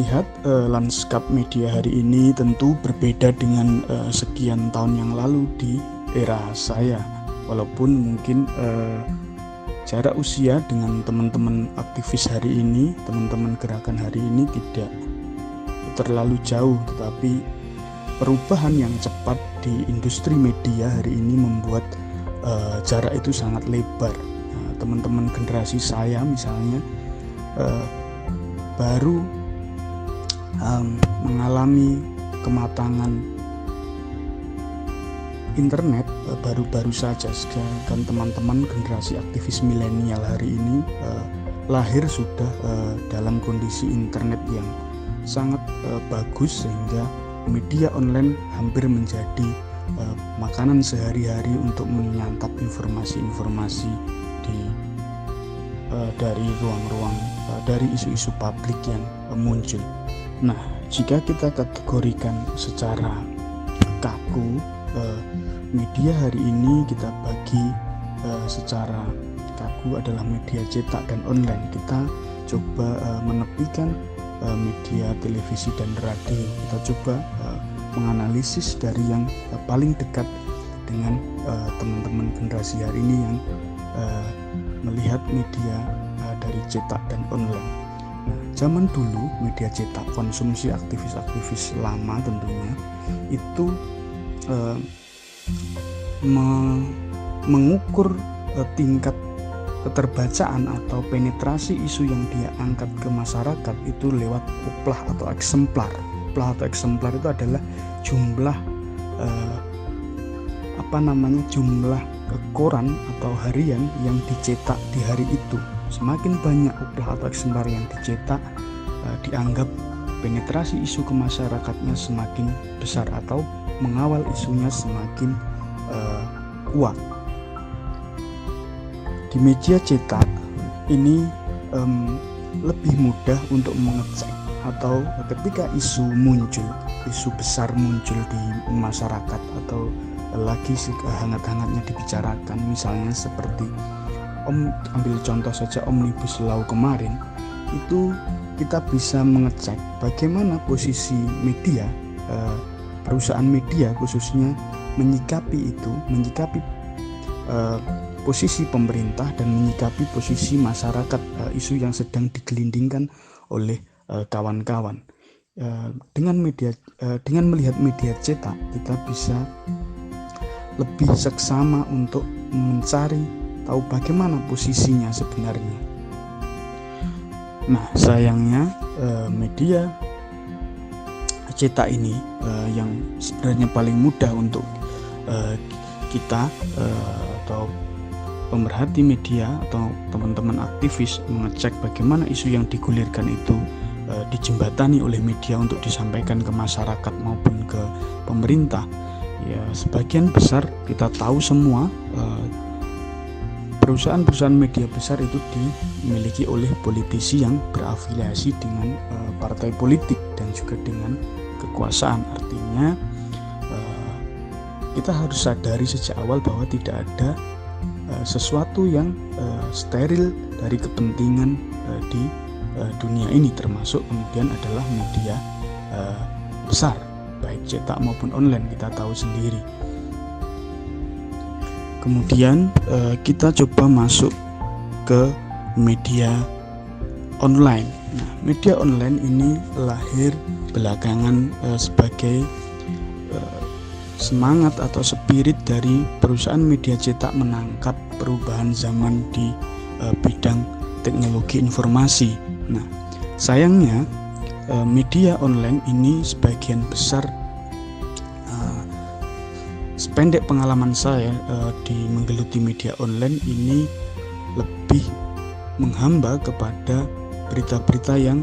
melihat lanskap media hari ini tentu berbeda dengan sekian tahun yang lalu di era saya. Walaupun mungkin jarak usia dengan teman-teman aktivis hari ini, teman-teman gerakan hari ini tidak terlalu jauh, tetapi perubahan yang cepat di industri media hari ini membuat jarak itu sangat lebar. Nah, teman-teman generasi saya misalnya baru mengalami kematangan internet baru-baru saja, sedangkan teman-teman generasi aktivis milenial hari ini lahir sudah dalam kondisi internet yang sangat bagus, sehingga media online hampir menjadi makanan sehari-hari untuk menyantap informasi-informasi dari ruang-ruang dari isu-isu publik yang muncul. Nah, jika kita kategorikan secara kaku, media hari ini kita bagi secara kaku adalah media cetak dan online. Kita coba menepikan media televisi dan radio. Kita coba menganalisis dari yang paling dekat dengan teman-teman generasi hari ini yang melihat media dari cetak dan online. Nah, zaman dulu media cetak, konsumsi aktivis-aktivis lama tentunya itu mengukur tingkat keterbacaan atau penetrasi isu yang dia angkat ke masyarakat itu lewat uplah atau eksemplar. Uplah atau eksemplar itu adalah jumlah jumlah koran atau harian yang dicetak di hari itu. Semakin banyak uplah atau eksemplar yang dicetak, dianggap penetrasi isu ke masyarakatnya semakin besar atau mengawal isunya semakin kuat. Di media cetak ini lebih mudah untuk mengecek, atau ketika isu besar muncul di masyarakat atau lagi hangat-hangatnya dibicarakan, misalnya seperti ambil contoh saja Omnibus Law kemarin, itu kita bisa mengecek bagaimana posisi media, perusahaan media khususnya menyikapi posisi pemerintah dan menyikapi posisi masyarakat, isu yang sedang digelindingkan oleh kawan-kawan. Dengan melihat media cetak, kita bisa lebih seksama untuk mencari tahu bagaimana posisinya sebenarnya. Nah, sayangnya media cetak ini yang sebenarnya paling mudah untuk kita atau pemerhati media atau teman-teman aktivis mengecek bagaimana isu yang digulirkan itu dijembatani oleh media untuk disampaikan ke masyarakat maupun ke pemerintah. Ya, sebagian besar kita tahu semua perusahaan-perusahaan media besar itu dimiliki oleh politisi yang berafiliasi dengan partai politik dan juga dengan kekuasaan. Artinya kita harus sadari sejak awal bahwa tidak ada sesuatu yang steril dari kepentingan di dunia ini, termasuk kemudian adalah media besar, baik cetak maupun online, kita tahu sendiri. Kemudian kita coba masuk ke media online. Nah, media online ini lahir belakangan sebagai semangat atau spirit dari perusahaan media cetak menangkap perubahan zaman di bidang teknologi informasi. Nah, sayangnya media online ini sebagian besar, sependek pengalaman saya di menggeluti media online ini, lebih menghamba kepada berita-berita yang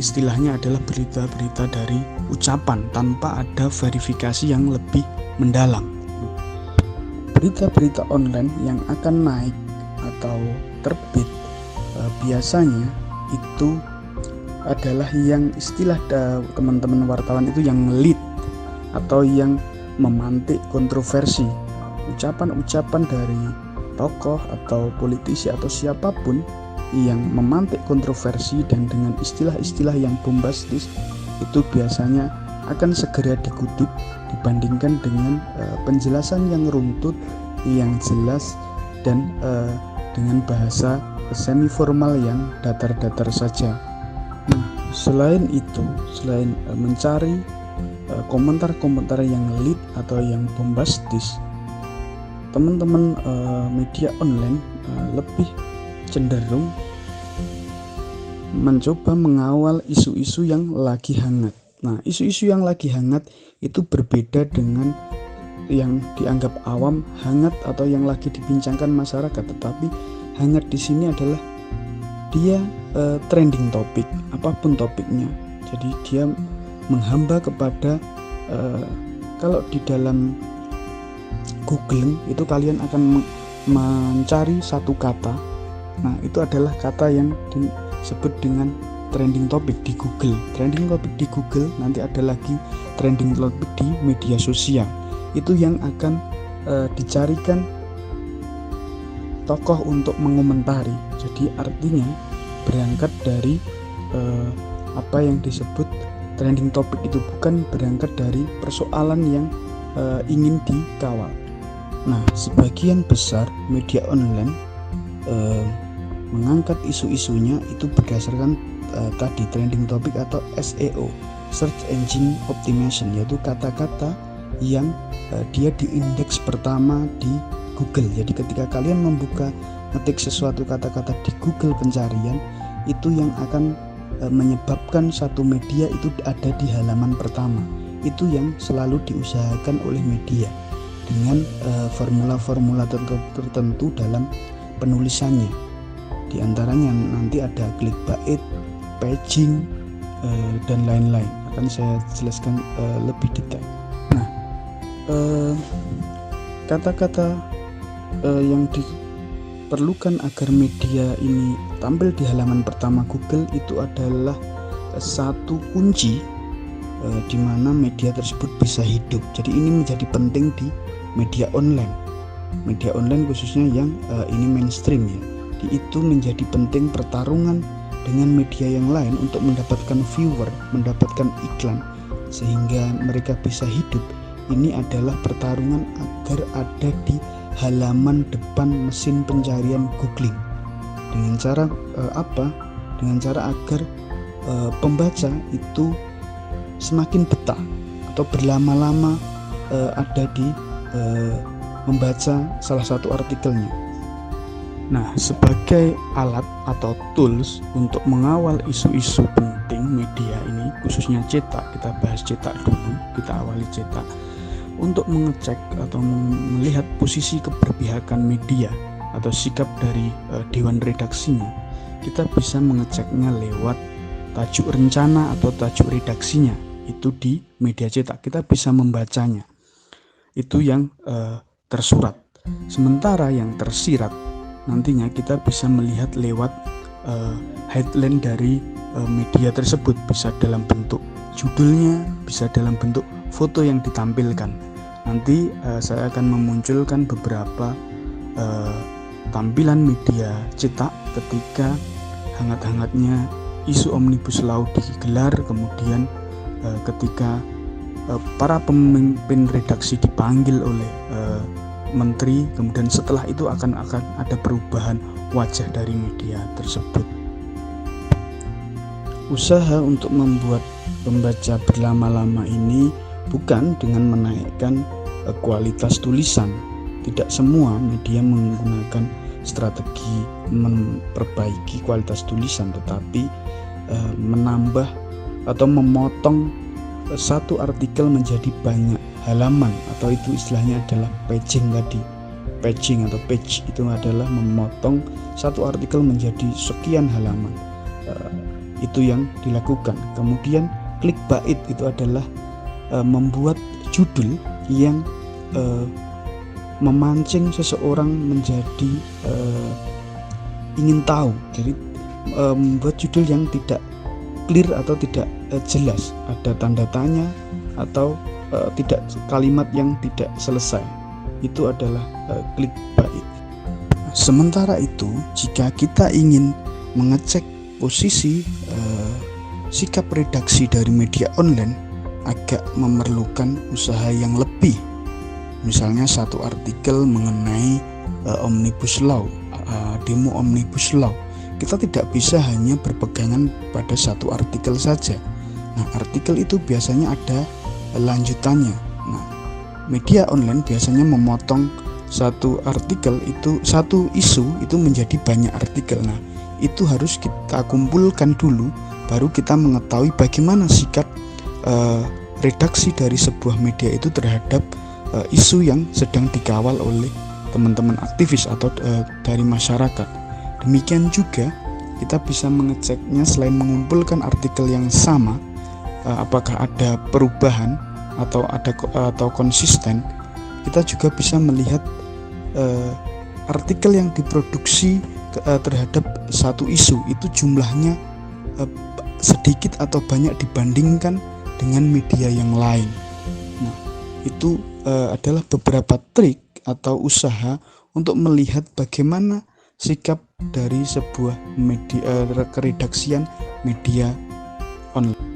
istilahnya adalah berita-berita dari ucapan tanpa ada verifikasi yang lebih mendalam. Berita-berita online yang akan naik atau terbit biasanya itu adalah yang istilah teman-teman wartawan itu yang lead atau yang memantik kontroversi. Ucapan-ucapan dari tokoh atau politisi atau siapapun yang memantik kontroversi dan dengan istilah-istilah yang bombastis itu biasanya akan segera dikutip dibandingkan dengan penjelasan yang runtut, yang jelas, dan dengan bahasa semi formal yang datar-datar saja. Nah, selain itu, selain mencari komentar-komentar yang lead atau yang bombastis, teman-teman media online lebih cenderung mencoba mengawal isu-isu yang lagi hangat. Nah, isu-isu yang lagi hangat itu berbeda dengan yang dianggap awam hangat atau yang lagi dibincangkan masyarakat, tetapi hangat di sini adalah dia trending topik, apapun topiknya. Jadi dia menghamba kepada kalau di dalam Google itu kalian akan mencari satu kata. Nah, itu adalah kata yang disebut dengan trending topic di Google. Trending topic di Google, nanti ada lagi trending topic di media sosial. Itu yang akan dicarikan tokoh untuk mengomentari. Jadi artinya berangkat dari apa yang disebut trending topic itu, bukan berangkat dari persoalan yang ingin dikawal. Nah, sebagian besar media online mengangkat isu-isunya itu berdasarkan tadi trending topic atau SEO, Search Engine Optimization, yaitu kata-kata yang dia diindeks pertama di Google. Jadi ketika kalian membuka ngetik sesuatu kata-kata di Google pencarian, itu yang akan menyebabkan satu media itu ada di halaman pertama. Itu yang selalu diusahakan oleh media dengan formula-formula tertentu dalam penulisannya. Di antaranya nanti ada clickbait, paging, dan lain-lain. Akan saya jelaskan lebih detail. Nah, kata-kata yang diperlukan agar media ini tampil di halaman pertama Google itu adalah satu kunci di mana media tersebut bisa hidup. Jadi ini menjadi penting di media online. Media online khususnya yang ini mainstream ya. Itu menjadi penting pertarungan dengan media yang lain untuk mendapatkan viewer, mendapatkan iklan sehingga mereka bisa hidup. Ini adalah pertarungan agar ada di halaman depan mesin pencarian googling. Dengan cara apa? Dengan cara agar pembaca itu semakin betah atau berlama-lama ada di membaca salah satu artikelnya. Nah, sebagai alat atau tools untuk mengawal isu-isu penting media ini, khususnya cetak, kita bahas cetak dulu, kita awali cetak. Untuk mengecek atau melihat posisi keberpihakan media atau sikap dari dewan redaksinya, kita bisa mengeceknya lewat tajuk rencana atau tajuk redaksinya. Itu di media cetak, kita bisa membacanya. Itu yang tersurat. Sementara yang tersirat nantinya kita bisa melihat lewat headline dari media tersebut, bisa dalam bentuk judulnya, bisa dalam bentuk foto yang ditampilkan. Nanti saya akan memunculkan beberapa tampilan media cetak ketika hangat-hangatnya isu Omnibus Law digelar, kemudian ketika para pemimpin redaksi dipanggil oleh menteri, kemudian setelah itu akan ada perubahan wajah dari media tersebut. Usaha untuk membuat pembaca berlama-lama ini bukan dengan menaikkan kualitas tulisan. Tidak semua media menggunakan strategi memperbaiki kualitas tulisan, tetapi menambah atau memotong satu artikel menjadi banyak halaman, atau itu istilahnya adalah paging tadi. Paging atau page itu adalah memotong satu artikel menjadi sekian halaman. Itu yang dilakukan. Kemudian clickbait itu adalah membuat judul yang memancing seseorang menjadi ingin tahu. Jadi membuat judul yang tidak clear atau tidak jelas, ada tanda tanya atau tidak, kalimat yang tidak selesai. Itu adalah clickbait. Sementara itu, jika kita ingin mengecek posisi sikap redaksi dari media online agak memerlukan usaha yang lebih. Misalnya satu artikel mengenai Omnibus Law, demo Omnibus Law, kita tidak bisa hanya berpegangan pada satu artikel saja. Nah, artikel itu biasanya ada lanjutannya. Nah, media online biasanya memotong satu artikel itu, satu isu itu menjadi banyak artikel. Nah, itu harus kita kumpulkan dulu, baru kita mengetahui bagaimana sikap redaksi dari sebuah media itu terhadap isu yang sedang dikawal oleh teman-teman aktivis atau dari masyarakat. Demikian juga kita bisa mengeceknya selain mengumpulkan artikel yang sama, apakah ada perubahan atau konsisten. Kita juga bisa melihat artikel yang diproduksi terhadap satu isu itu jumlahnya sedikit atau banyak dibandingkan dengan media yang lain. Nah, itu adalah beberapa trik atau usaha untuk melihat bagaimana sikap dari sebuah media keredaksian media online.